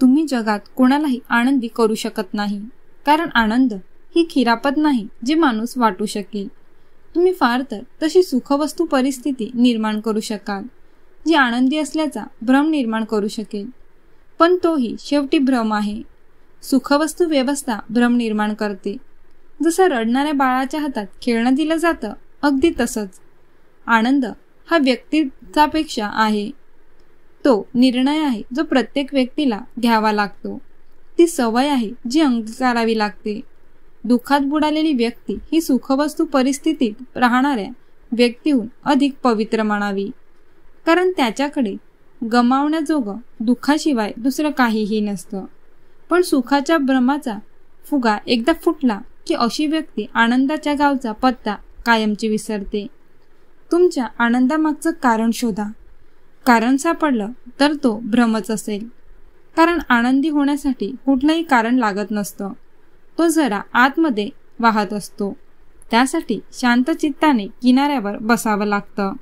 तुम्ही जगात कोणालाही आनंदी करू शकत नाही, कारण आनंद ही खिरापत नाही जी माणूस वाटू शकेल. तुम्ही फार तर तशी सुखवस्तू परिस्थिती निर्माण करू शकाल जी आनंदी असल्याचा भ्रम निर्माण करू शकेल, पण तोही शेवटी भ्रम आहे. सुखवस्तू व्यवस्था भ्रम निर्माण करते. जसं रडणाऱ्या बाळाच्या हातात खेळणं दिलं जातं, अगदी तसंच आनंद हा व्यक्तीचापेक्षा आहे. तो निर्णय आहे जो प्रत्येक व्यक्तीला घ्यावा लागतो. ती सवय आहे जी अंगीकारावी लागते. दुःखात बुडालेली व्यक्ती ही सुखवस्तू परिस्थितीत राहणाऱ्या व्यक्तीहून अधिक पवित्र मानावी, कारण त्याच्याकडे गमावण्याजोगं दुःखाशिवाय दुसरं काहीही नसतं. पण सुखाच्या भ्रमाचा फुगा एकदा फुटला की अशी व्यक्ती आनंदाच्या गावचा पत्ता कायमची विसरते. तुमच्या आनंदामागचं कारण शोधा. कारण सापडलं तर तो भ्रमच असेल, कारण आनंदी होण्यासाठी कुठलंही कारण लागत नसतं. तो जरा आतमध्ये वाहत असतो. त्यासाठी शांत चित्ताने किनाऱ्यावर बसावं लागतं.